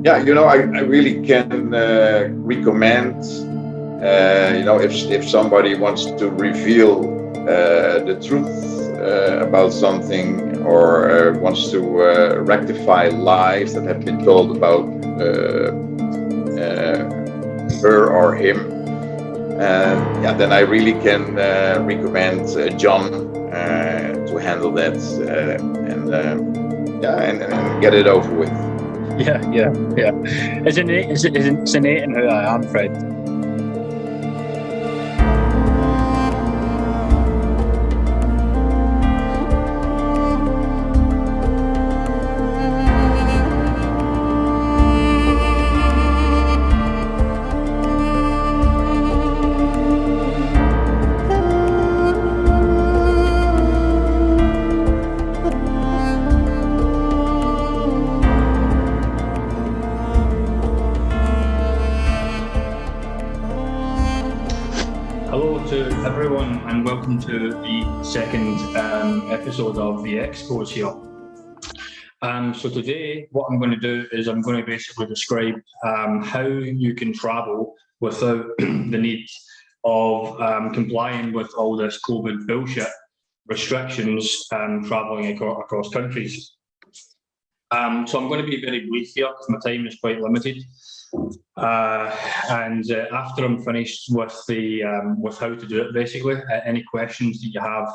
Yeah, I really can recommend, if somebody wants to reveal the truth about something, or wants to rectify lies that have been told about her or him, yeah, then I really can recommend John to handle that, and get it over with. Yeah. It's innate in who I am, Fred. Hello to everyone, and welcome to the second episode of the Expos here. So today, what I'm going to do is I'm going to basically describe how you can travel without the need of complying with all this COVID bullshit restrictions traveling across countries. So I'm going to be very brief here because my time is quite limited. And after I'm finished with the with how to do it, basically, any questions that you have,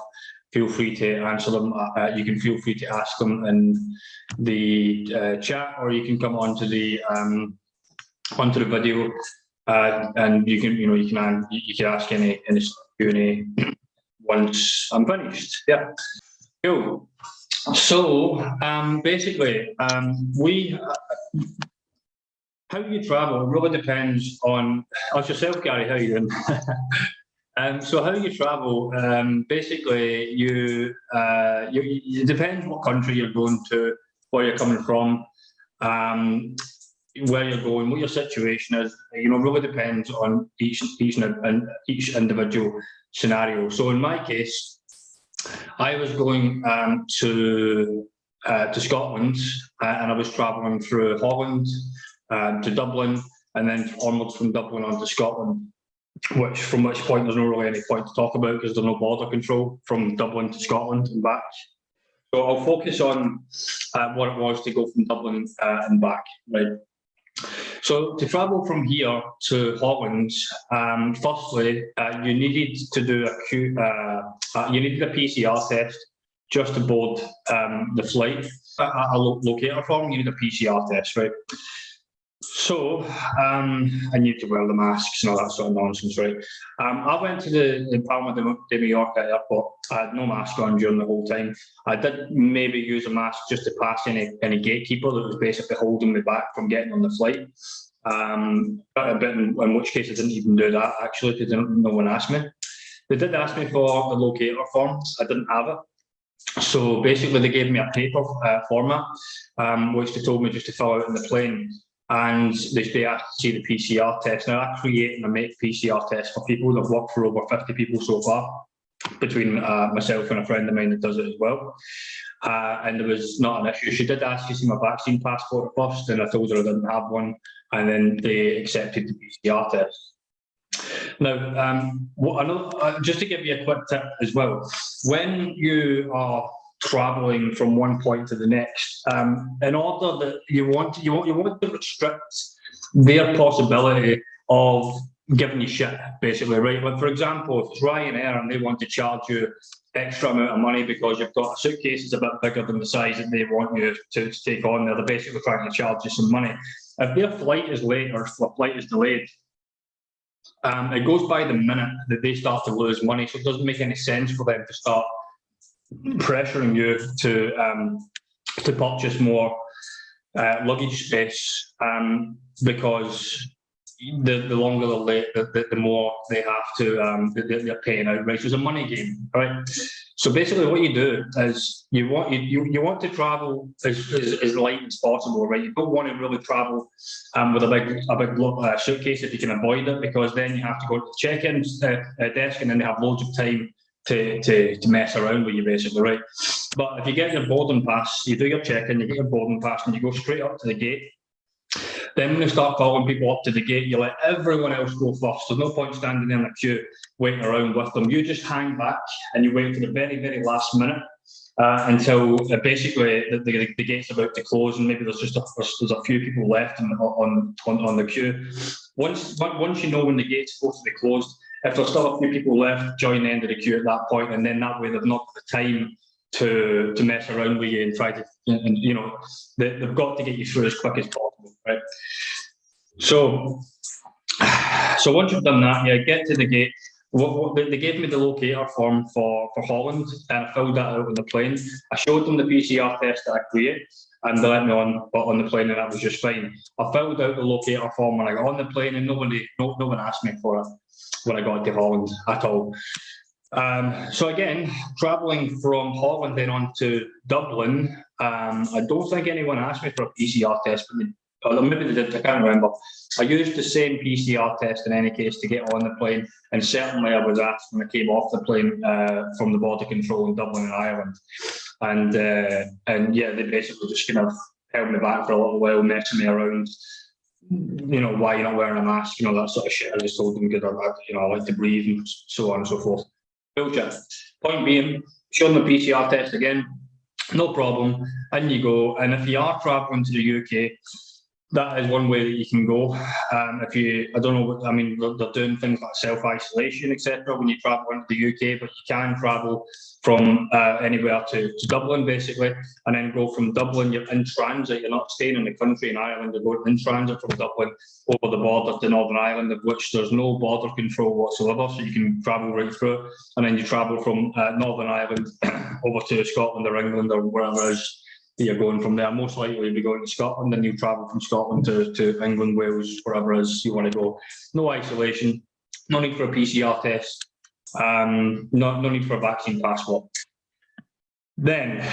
feel free to answer them. You can feel free to ask them in the chat, or you can come onto the video, and you can ask any Q&A once I'm finished. Yeah, cool. So basically, how you travel really depends on us yourself, Gary. How you doing? So how you travel, basically, it depends what country you're going to, where you're coming from, where you're going, what your situation is. Really depends on each individual scenario. So in my case, I was going to Scotland, and I was traveling through Holland to Dublin, and then onwards from Dublin on to Scotland, from which point there's not really any point to talk about because there's no border control from Dublin to Scotland and back. So I'll focus on what it was to go from Dublin and back, right? So to travel from here to Holland, firstly, you needed to do you needed a PCR test just to board the flight. A locator form, you need a PCR test, right? So I need to wear the masks and all that sort of nonsense, right? I went to the Palma de Mallorca airport. I had no mask on during the whole time. I did maybe use a mask just to pass any gatekeeper that was basically holding me back from getting on the flight. But in which case I didn't even do that, actually, because no one asked me. They did ask me for the locator form. I didn't have it. So basically they gave me a paper format, which they told me just to fill out in the plane. And they asked to see the PCR test. Now, I create and I make PCR tests for people. I've worked for over 50 people so far, between myself and a friend of mine that does it as well. And there was not an issue. She did ask to see my vaccine passport first, and I told her I didn't have one, and then they accepted the PCR test. Now, just to give you a quick tip as well, when you are traveling from one point to the next, in order that you want to restrict their possibility of giving you shit, basically, right? Like, for example, if it's Ryanair and they want to charge you extra amount of money because you've got a suitcase that's a bit bigger than the size that they want you to take on, they're basically trying to charge you some money. If their flight is late or if the flight is delayed, it goes by the minute that they start to lose money. So it doesn't make any sense for them to start pressuring you to purchase more luggage space, because the longer they're late, the more they have to they're paying out, right? So it's a money game, right? So basically, what you do is you want to travel as light as possible, right? You don't want to really travel with a big suitcase if you can avoid it, because then you have to go to the check-in desk, and then they have loads of time to mess around with you, basically, right? But if you get your boarding pass, you do your check-in, you get your boarding pass, and you go straight up to the gate. Then when you start calling people up to the gate, you let everyone else go first. There's no point standing in the queue waiting around with them. You just hang back and you wait for the very, very last minute until basically the gate's about to close, and maybe there's just there's a few people left on the queue. Once you know when the gate's supposed to be closed, if there's still a few people left, join the end of the queue at that point, and then that way they've not got the time to mess around with you and try to, and you know, they've got to get you through as quick as possible, right? So once you've done that, yeah, get to the gate. They gave me the locator form for Holland, and I filled that out on the plane. I showed them the PCR test that I created, and they let me on the plane, and that was just fine. I filled out the locator form when I got on the plane, and no one asked me for it when I got to Holland at all. So again, travelling from Holland then on to Dublin, I don't think anyone asked me for a PCR test, but maybe they did, I can't remember. I used the same PCR test in any case to get on the plane, and certainly I was asked when I came off the plane from the border control in Dublin, Ireland. And yeah, they basically just kind of held me back for a little while, messing me around. You know, why you're not wearing a mask, you know, that sort of shit. I just told them because I like to breathe and so on and so forth. Bullshit. Point being, show them the PCR test again, no problem, and you go. And if you are travelling to the UK, that is one way that you can go. If you, I don't know, I mean, they're doing things like self-isolation, etc. when you travel into the UK, but you can travel from anywhere to Dublin, basically, and then go from Dublin, you're in transit, you're not staying in the country in Ireland, you're going in transit from Dublin over the border to Northern Ireland, of which there's no border control whatsoever, so you can travel right through it, and then you travel from Northern Ireland over to Scotland or England or wherever it is you're going from there. Most likely you'll be going to Scotland, and you travel from Scotland to England, Wales, wherever it is you want to go. No isolation, no need for a PCR test, no need for a vaccine passport. Then,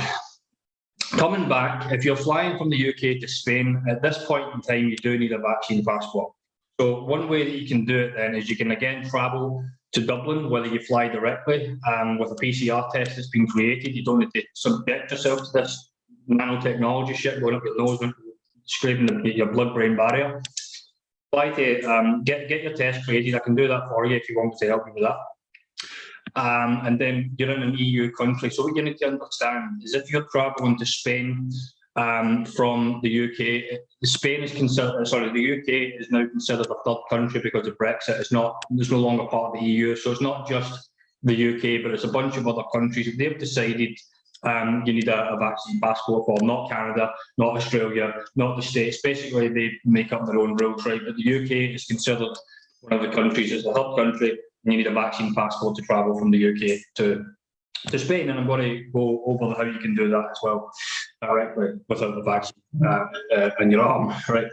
coming back, if you're flying from the UK to Spain, at this point in time, you do need a vaccine passport. So one way that you can do it then is you can again travel to Dublin, whether you fly directly with a PCR test that's been created. You don't need to subject yourself to this nanotechnology shit going up your nose and scraping your blood-brain barrier. Fly to get your test created. I can do that for you if you want me to help you with that. And then you're in an EU country. So what you need to understand is if you're traveling to Spain from the UK, Spain is considered, the UK is now considered a third country because of Brexit. It's no longer part of the EU. So it's not just the UK, but it's a bunch of other countries. They've decided you need a vaccine passport for, not Canada, not Australia, not the States. Basically, they make up their own rules, right? But the UK is considered one of the countries, it's the third country, and you need a vaccine passport to travel from the UK to Spain. And I'm going to go over how you can do that as well, directly without the vaccine in your arm, right?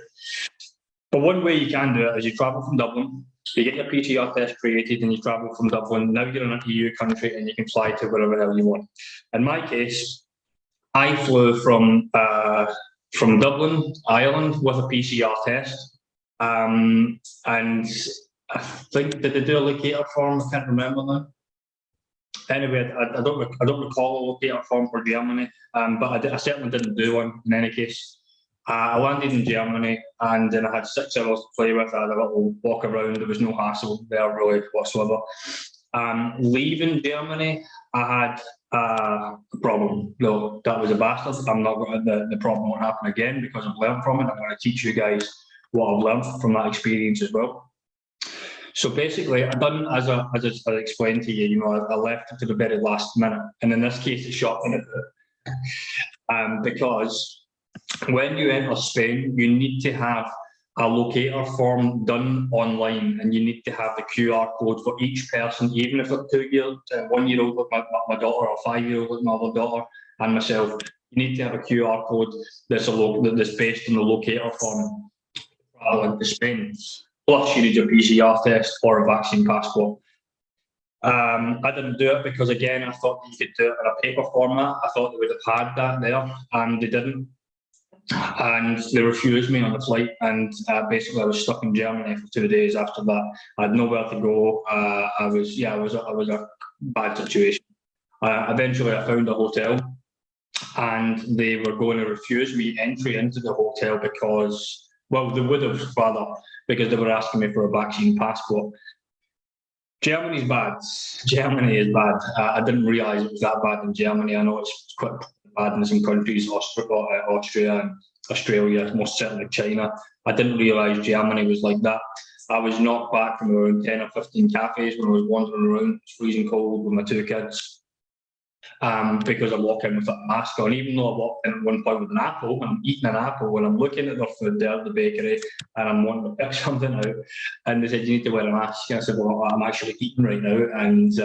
But one way you can do it is you travel from Dublin, you get your PCR test created, and you travel from Dublin. Now you're in an EU country and you can fly to wherever the hell you want. In my case, I flew from Dublin, Ireland, with a PCR test. And I think, did they do a locator form? I can't remember now. Anyway, I don't recall a locator form for Germany, but I certainly didn't do one in any case. I landed in Germany, and then I had 6 hours to play with. I had a little walk around. There was no hassle there really whatsoever. Leaving Germany, I had a problem. No, that was a bastard. I'm not going to, the problem won't happen again because I've learned from it. I'm going to teach you guys what I've learned from that experience as well. So basically, I've done as I explained to you. I left it to the very last minute, and in this case, it's shocking because when you enter Spain, you need to have a locator form done online, and you need to have the QR code for each person, even if they're 1-year-old like my daughter, or 5-year-old like my other daughter, and myself. You need to have a QR code that's based on the locator form traveling to Spain. Plus, you need your PCR test or a vaccine passport. I didn't do it because, again, I thought you could do it in a paper format. I thought they would have had that there, and they didn't. And they refused me on the flight, and basically I was stuck in Germany for 2 days after that. I had nowhere to go. I was a bad situation. Eventually I found a hotel, and they were going to refuse me entry into the hotel because Well, they would have rather, because they were asking me for a vaccine passport. Germany's bad. Germany is bad. I didn't realise it was that bad in Germany. I know it's quite bad in some countries, Austria and Australia, most certainly China. I didn't realise Germany was like that. I was knocked back from around 10 or 15 cafes when I was wandering around, freezing cold with my 2 kids, because I walk in with a mask on. Even though I walked in at one point with an apple, I'm eating an apple when I'm looking at their food there at the bakery and I'm wanting to pick something out. And they said, you need to wear a mask. And I said, well, I'm actually eating right now and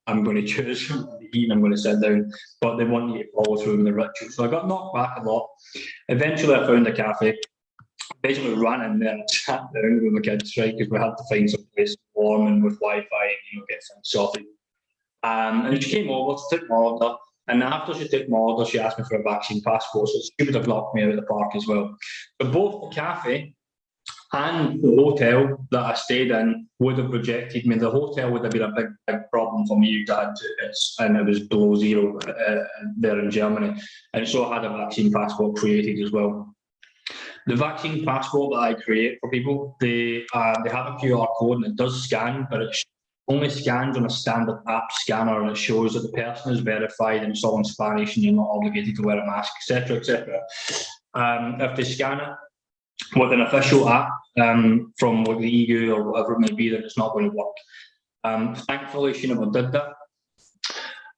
I'm going to choose the eat and I'm going to sit down. But they want you to follow through in the ritual. So I got knocked back a lot. Eventually I found a cafe. Basically ran in there and sat down with my kids, right, because we had to find some place warm and with Wi-Fi and, get things sorted. And she came over, she took my order, and after she took my order, she asked me for a vaccine passport, so she would have locked me out of the park as well. But both the cafe and the hotel that I stayed in would have rejected me. The hotel would have been a big problem for me. I had 2 hits, and it was below zero there in Germany. And so I had a vaccine passport created as well. The vaccine passport that I create for people, they have a QR code and it does scan, but it only scans on a standard app scanner, and it shows that the person is verified and it's all in Spanish and you're not obligated to wear a mask, etc., etc. If they scan it with an official app from like the EU or whatever it may be, then it's not going to work. Thankfully, she never did that.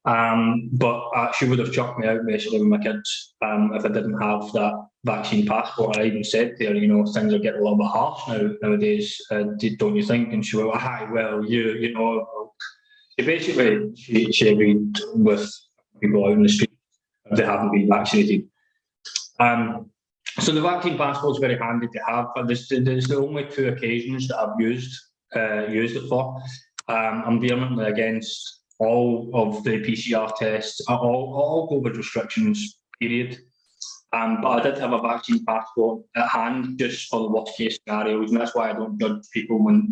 But she would have chucked me out basically with my kids if I didn't have that vaccine passport. I even said to her, things are getting a little bit harsh nowadays, don't you think? And she went, "Hi, well, you know." She agreed with people out in the street if they haven't been vaccinated. So the vaccine passport is very handy to have. There's the only 2 occasions that I've used it for. I'm vehemently against all of the PCR tests, all COVID restrictions, period. But I did have a vaccine passport at hand just for the worst case scenarios, and that's why I don't judge people when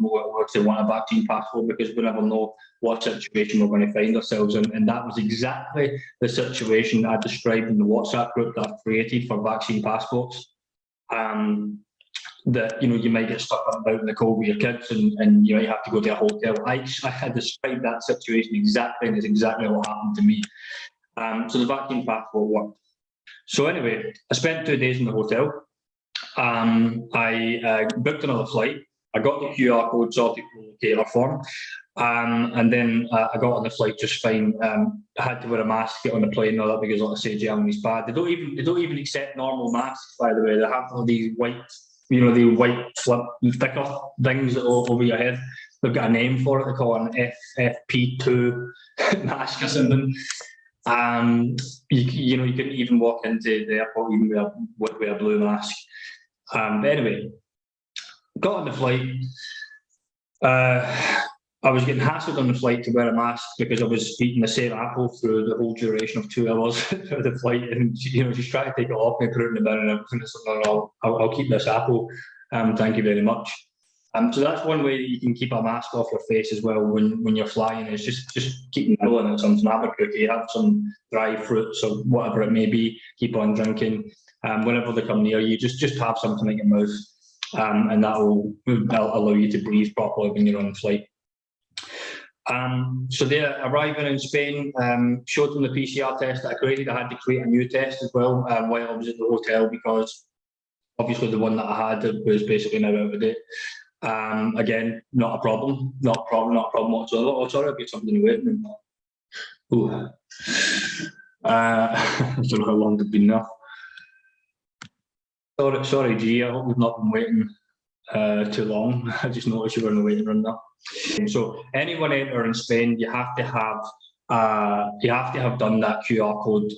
they want a vaccine passport, because we never know what situation we're going to find ourselves in. And that was exactly the situation I described in the WhatsApp group that I've created for vaccine passports. That you might get stuck out in the cold with your kids and you might have to go to a hotel. I had described that situation exactly, and it's exactly what happened to me. So the vaccine passport worked. So anyway, I spent 2 days in the hotel. I booked another flight. I got the QR code sorted for the locator form. And then I got on the flight just fine. I had to wear a mask to get on the plane and all that because, like I say, Germany's bad. They don't even accept normal masks, by the way. They have all these white, the white flip sticker things over your head. They've got a name for it. They call it an FFP2 mask or something. You couldn't even walk into the airport even with a blue mask. But anyway, got on the flight. I was getting hassled on the flight to wear a mask because I was eating the same apple through the whole duration of 2 hours of the flight, and she's trying to take it off and put it in the bin and everything. So I'll keep this apple. Thank you very much. So that's one way that you can keep a mask off your face as well when you're flying, is just keep rolling at something. Have a cookie, have some dry fruits or whatever it may be, keep on drinking. Whenever they come near you, just have something in your mouth, and that'll allow you to breathe properly when you're on the flight. So they're arriving in Spain, showed them the PCR test that I created. I had to create a new test as well while I was at the hotel, because obviously the one that I had was basically now out of date. Again, not a problem whatsoever. Oh, sorry, I've got something in the waiting room. I don't know how long they've been there. Sorry, G, I hope you've not been waiting too long. I just noticed you were in the waiting room there. So anyone entering Spain, you have to have done that QR code.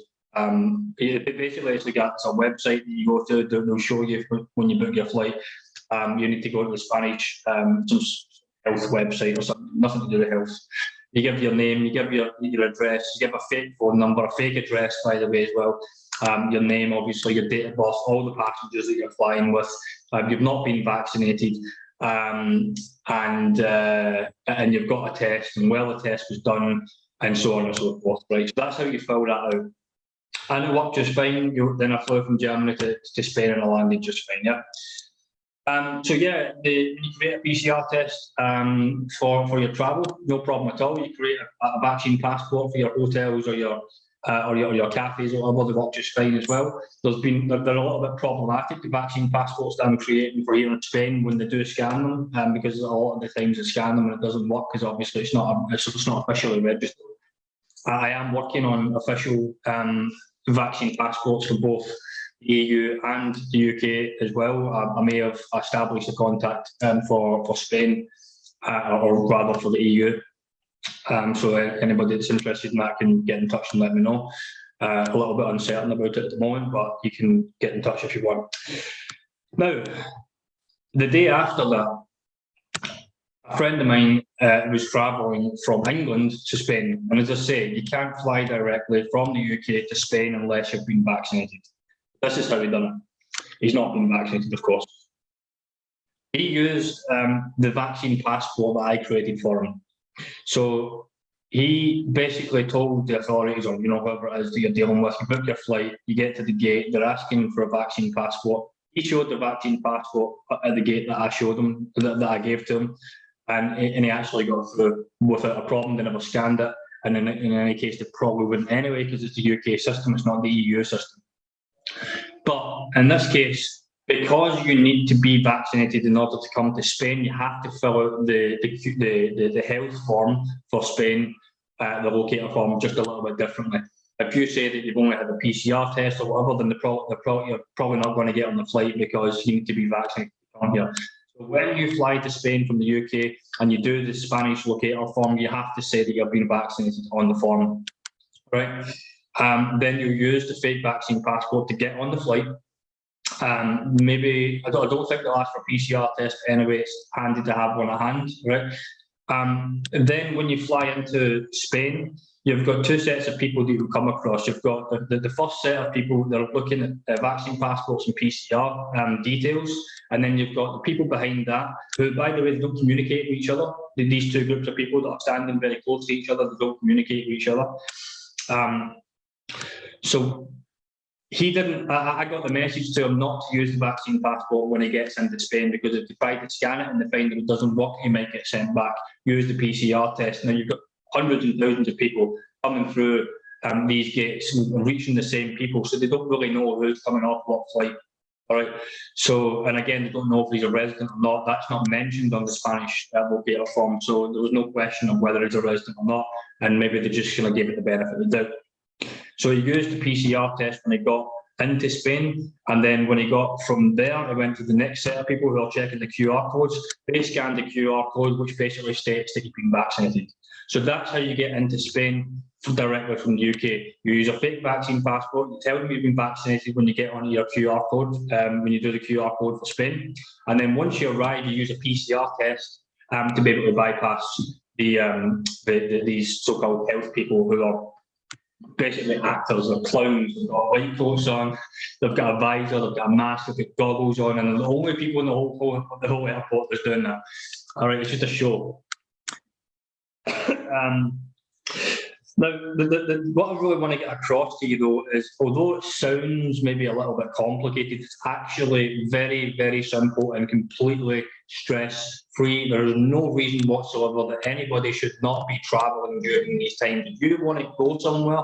Basically, it's a website that you go to. They'll show you when you book your flight. You need to go to the Spanish some health website or something, nothing to do with health. You give your name, you give your address, you give a fake phone number, a fake address, by the way, as well. Your name, obviously, your date of birth, all the passengers that you're flying with. You've not been vaccinated, and you've got a test, and the test was done, and so on and so forth. Right, so that's how you fill that out. And it worked just fine. Then I flew from Germany to Spain, and I landed just fine. Yeah. So yeah, you create a PCR test for your travel, no problem at all. You create a vaccine passport for your hotels or your cafes or whatever. They work just fine as well. They're a little bit problematic, the vaccine passports that I'm creating for here in Spain when they do scan them, because a lot of the times they scan them and it doesn't work because obviously it's not officially registered. I am working on official vaccine passports for both the EU and the UK as well. I may have established a contact for Spain, or rather for the EU. So anybody that's interested in that can get in touch and let me know. A little bit uncertain about it at the moment, but you can get in touch if you want. Now, the day after that, a friend of mine was travelling from England to Spain. And as I say, you can't fly directly from the UK to Spain unless you've been vaccinated. This is how he done it. He's not been vaccinated, of course. He used the vaccine passport that I created for him. So he basically told the authorities, or whoever it is that you're dealing with, you book your flight, you get to the gate, they're asking for a vaccine passport. He showed the vaccine passport at the gate that I showed him, that I gave to him, and he actually got through without a problem. They never scanned it, and in any case, they probably wouldn't anyway because it's the UK system, it's not the EU system. But in this case, because you need to be vaccinated in order to come to Spain, you have to fill out the health form for Spain, the locator form, just a little bit differently. If you say that you've only had a PCR test or whatever, then you're probably not going to get on the flight because you need to be vaccinated to come here. So when you fly to Spain from the UK and you do the Spanish locator form, you have to say that you've been vaccinated on the form, right? Then you use the fake vaccine passport to get on the flight. Maybe I don't think they'll ask for a PCR test anyway. It's handy to have one at hand, right? Then when you fly into Spain, you've got two sets of people that you come across. You've got the first set of people that are looking at vaccine passports and PCR details, and then you've got the people behind that who, by the way, they don't communicate with each other. These two groups of people that are standing very close to each other, they don't communicate with each other. So he didn't. I got the message to him not to use the vaccine passport when he gets into Spain, because if they try to scan it and they find that it doesn't work, he might get sent back. Use the PCR test. Now you've got hundreds and thousands of people coming through these gates and reaching the same people, so they don't really know who's coming off what flight. All right. So, and again, they don't know if he's a resident or not. That's not mentioned on the Spanish locator form, so there was no question of whether he's a resident or not, and maybe they just kind of gave it the benefit of the doubt. So he used the PCR test when he got into Spain, and then when he got from there, he went to the next set of people who are checking the QR codes. They scanned the QR code, which basically states that you've been vaccinated. So that's how you get into Spain directly from the UK. You use a fake vaccine passport, you tell them you've been vaccinated when you get onto your QR code, when you do the QR code for Spain. And then once you arrive, you use a PCR test to be able to bypass these so-called health people who are basically actors or clowns. They've got white coats on, they've got a visor, they've got a mask, they've got goggles on, and they're the only people in the whole airport that's doing that. All right, it's just a show. Now, what I really want to get across to you, though, is although it sounds maybe a little bit complicated, it's actually very, very simple and completely stress-free. There is no reason whatsoever that anybody should not be travelling during these times. If you want to go somewhere,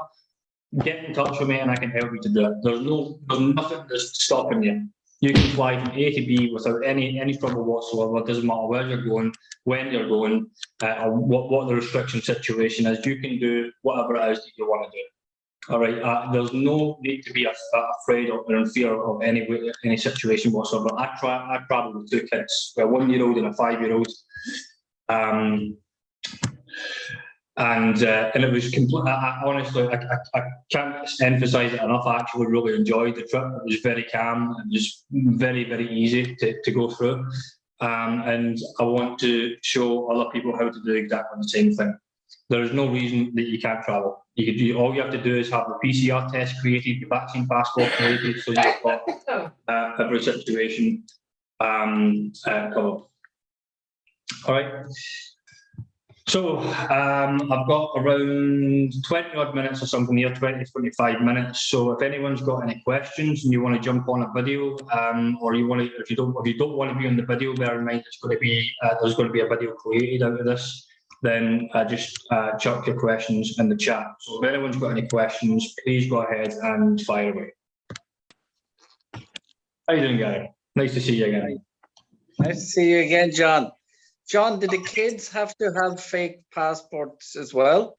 get in touch with me and I can help you to do it. There's nothing that's stopping you. You can fly from A to B without any trouble whatsoever. It doesn't matter where you're going, when you're going, or what the restriction situation is. You can do whatever it is that you want to do. All right. There's no need to be afraid or in fear of any situation whatsoever. I travel with two kids, a 1-year-old and a 5-year-old. And it was complete. Honestly, I can't emphasize it enough. I actually really enjoyed the trip. It was very calm. It was very, very easy to go through. And I want to show other people how to do exactly the same thing. There is no reason that you can't travel. All you have to do is have the PCR test created, the vaccine passport created, so you've got every situation covered. All right. So I've got around 20 odd minutes or something here, 20, 25 minutes. So if anyone's got any questions and you want to jump on a video, or you want to, if you don't want to be on the video, bear in mind it's going to be there's going to be a video created out of this. Then just chuck your questions in the chat. So if anyone's got any questions, please go ahead and fire away. How you doing, Gary? Nice to see you again. Nice to see you again, John. John, did the kids have to have fake passports as well?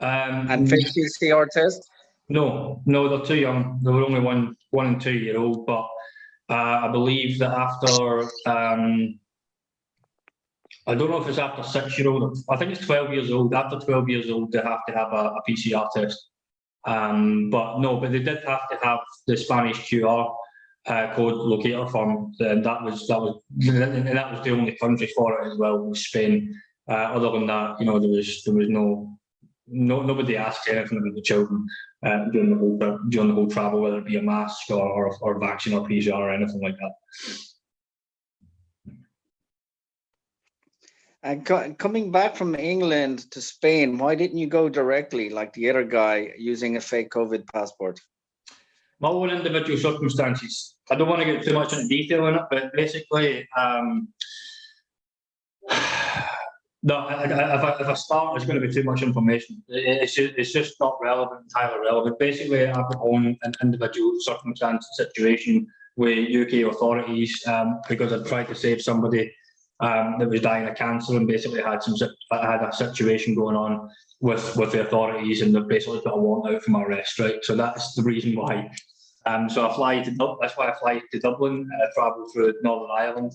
And fake PCR tests? No, they're too young. They were only one and 2 year old, but I believe that after I don't know if it's after 6 year old. I think it's 12 years old. After 12 years old, they have to have a PCR test. But they did have to have the Spanish QR code locator form, and that was the only country for it as well, was Spain. Other than that, there was nobody asked anything about the children during the whole travel, whether it be a mask or vaccine or PCR or anything like that. And coming back from England to Spain, why didn't you go directly like the other guy using a fake COVID passport? My own individual circumstances. I don't want to get too much into detail in it, but basically, if I start, it's going to be too much information. It's just not relevant, entirely relevant. Basically, I've got an individual circumstance situation with UK authorities because I tried to save somebody that was dying of cancer, and basically had a situation going on with the authorities, and they've basically put a warrant out for my arrest, right? So that's the reason why. So that's why I fly to Dublin, travel through Northern Ireland,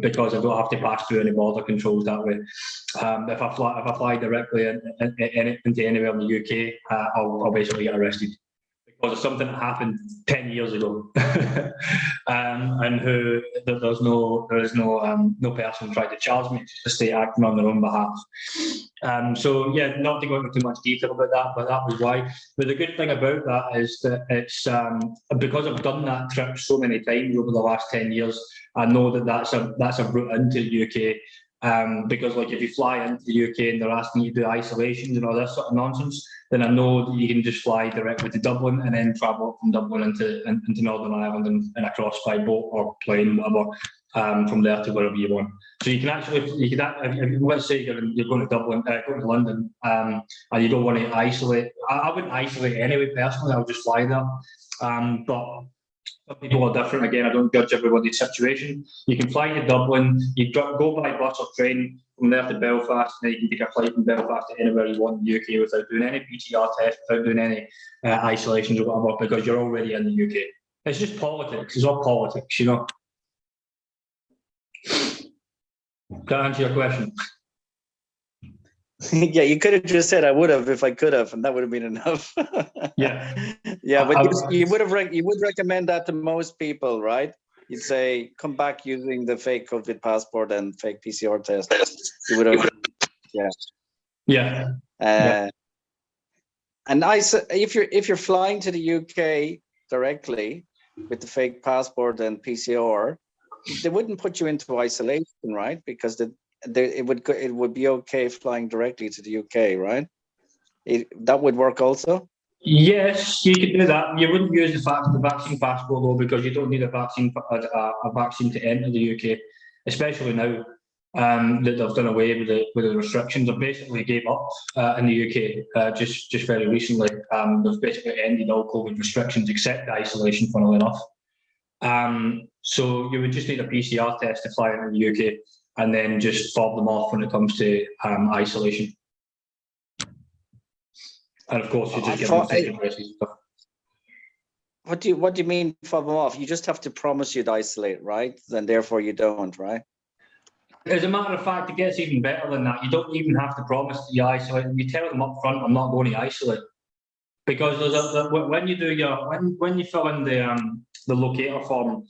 because I don't have to pass through any border controls that way. If I fly directly into anywhere in the UK, I'll basically get arrested because of something that happened 10 years ago, and there is no person tried to charge me. It's the state acting on their own behalf. So yeah, not to go into too much detail about that, but that was why. But the good thing about that is that it's because I've done that trip so many times over the last 10 years. I know that that's a route into the UK. Because like if you fly into the UK and they're asking you to do isolations and all this sort of nonsense, then I know that you can just fly directly to Dublin and then travel from Dublin into Northern Ireland and across by boat or plane, whatever, from there to wherever you want. So you can actually, let's say you're going to Dublin, going to London, and you don't want to isolate. I wouldn't isolate anyway personally. I would just fly there. But some people are different. Again, I don't judge everybody's situation. You can fly to Dublin, you go by bus or train from there to Belfast, and then you can take a flight from Belfast to anywhere you want in the UK without doing any PCR test, without doing any isolations or whatever, because you're already in the UK. It's just politics. It's all politics, Can I answer your question? Yeah, you could have just said I would have if I could have, and that would have been enough. Yeah. Yeah, but you would recommend that to most people, right? You'd say come back using the fake COVID passport and fake PCR test. You would have, yeah. Yeah. And if you're flying to the UK directly with the fake passport and PCR, they wouldn't put you into isolation, right? Because it would be okay flying directly to the UK, right? That would work also. Yes, you could do that. You wouldn't use the vaccine passport though, because you don't need a vaccine to enter the UK, especially now that they've done away with the restrictions. They basically gave up in the UK just very recently. They've basically ended all COVID restrictions except isolation, funnily enough. So you would just need a PCR test to fly into the UK, and then just fob them off when it comes to isolation. And of course, you just get them stuff. What do you mean fob them off? You just have to promise you'd isolate, right? Then therefore you don't, right? As a matter of fact, it gets even better than that. You don't even have to promise that you isolate. You tell them up front, I'm not going to isolate. Because when you fill in the locator form,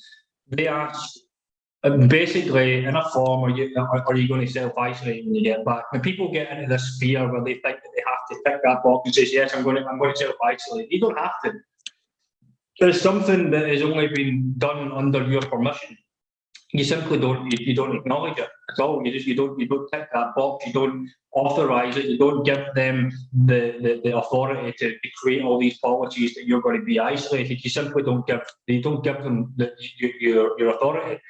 they ask basically in a form, are you going to self-isolate when you get back? When people get into this fear where they think that they have to tick that box and say, yes, I'm going to self-isolate. You don't have to. There's something that has only been done under your permission. you simply you don't acknowledge it at all. You don't tick that box. You don't authorize it. You don't give them the authority to create all these policies that you're going to be isolated. You simply don't give them your authority,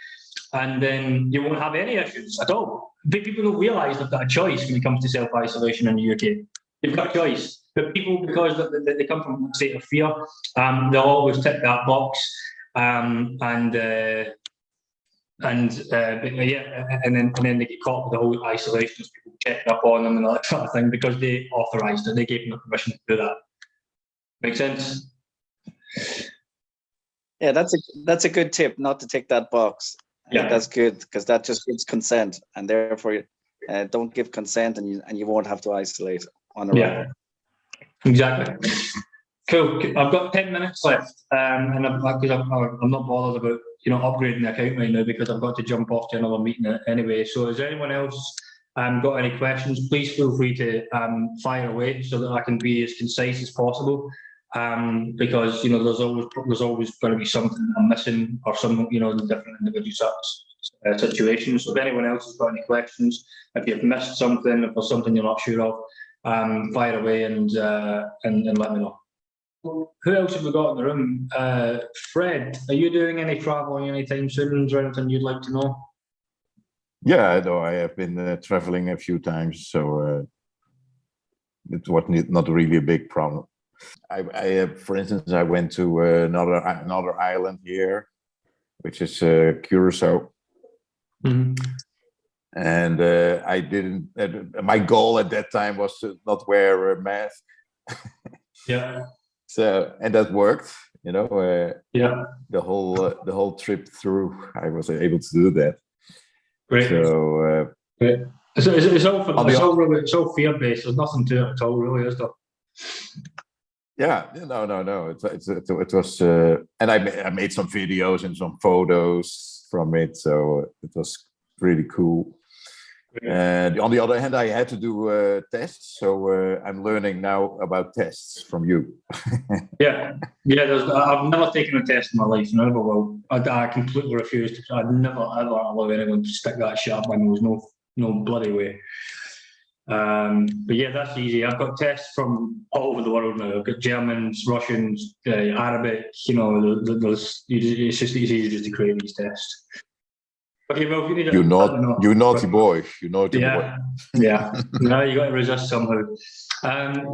and then you won't have any issues at all. But people don't realise they've got a choice when it comes to self-isolation in the UK. They've got a choice. But people, because they come from a state of fear, they'll always tick that box, and then they get caught with the whole isolation. People checking up on them and all that sort of thing because they authorised it. They gave them the permission to do that. Make sense? Yeah, that's a good tip, not to tick that box. Yeah, that's good, because that just gives consent, and therefore don't give consent, and you won't have to isolate on a yeah, exactly. Cool. I've got 10 minutes left, and I'm not bothered about upgrading the account right now because I've got to jump off to another meeting anyway. So, has anyone else got any questions? Please feel free to fire away so that I can be as concise as possible. Because there's always going to be something I'm missing, or some in different individual situations. So, if anyone else has got any questions, if you've missed something, if there's something you're not sure of, fire away and let me know. Who else have we got in the room? Fred, are you doing any traveling anytime soon? Is there anything you'd like to know? Yeah, I know. I have been traveling a few times, so it was not really a big problem. I for instance, I went to another island here, which is Curacao. Mm-hmm. And I didn't. My goal at that time was to not wear a mask. Yeah. So, and that worked. Yeah. The whole trip through, I was able to do that. Great. So, great. So it's all fear-based. There's nothing to it at all, really, is there? Yeah, no. It was, and I made some videos and some photos from it, so it was really cool. And on the other hand, I had to do tests, so I'm learning now about tests from you. yeah. I've never taken a test in my life, never will. I completely refuse to. I'd never ever allow anyone to stick that shit up my nose. No bloody way. But yeah, that's easy. I've got tests from all over the world now. I've got Germans, Russians, Arabic. It's easy just to create these tests. Okay, well, if you need you naughty boy. You naughty boy. Yeah. Now you got to resist somehow.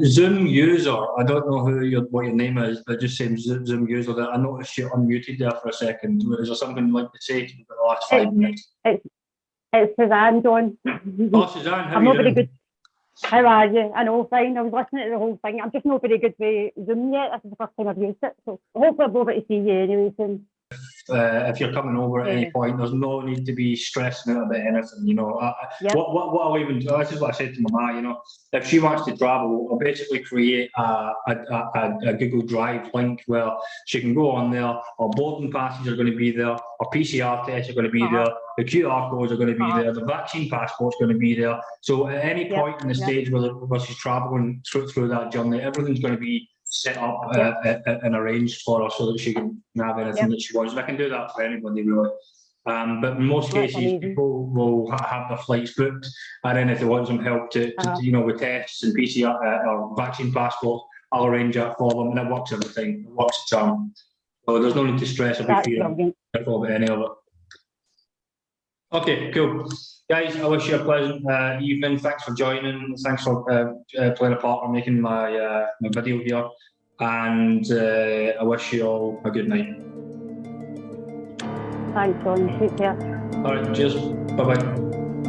Zoom user. I don't know what your name is, but just saying Zoom user. That I noticed you unmuted there for a second. Is there something you'd like to say to the last 5 minutes? It's Suzanne, John. Oh, Suzanne, how I'm are not you very doing? good. How are you? I know, fine. I was listening to the whole thing. I'm just not very good with Zoom yet. This is the first time I've used it. So hopefully I'll be able to see you anyway soon. If you're coming over at any point, there's no need to be stressing out about anything. What I'll even do, this is what I said to my ma. If she wants to travel, I'll basically create a Google Drive link where she can go on there. Our boarding passes are going to be there. Our PCR tests are going to be there. The QR codes are going to be there. The vaccine passport's going to be there. So at any point in the stage where she's traveling through that journey, everything's going to be set up and arranged for her so that she can have anything that she wants. And I can do that for anybody, really. But in most cases, people will have their flights booked, and then if they want some help to with tests and PCR or vaccine passports, I'll arrange that for them, and it works every time. It works a charm. So there's no need to stress about feeling about any of it. Okay, cool. Guys, I wish you a pleasant evening. Thanks for joining. Thanks for playing a part in making my video here. And I wish you all a good night. Thanks, John. Take care. All right, cheers. Bye-bye.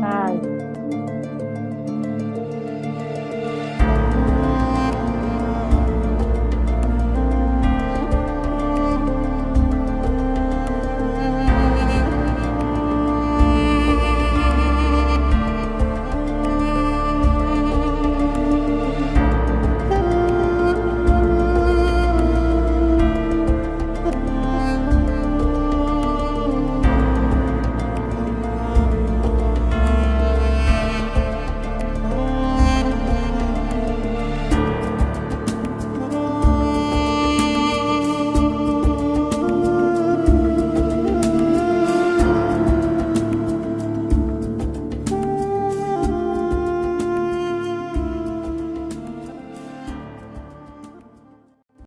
Bye.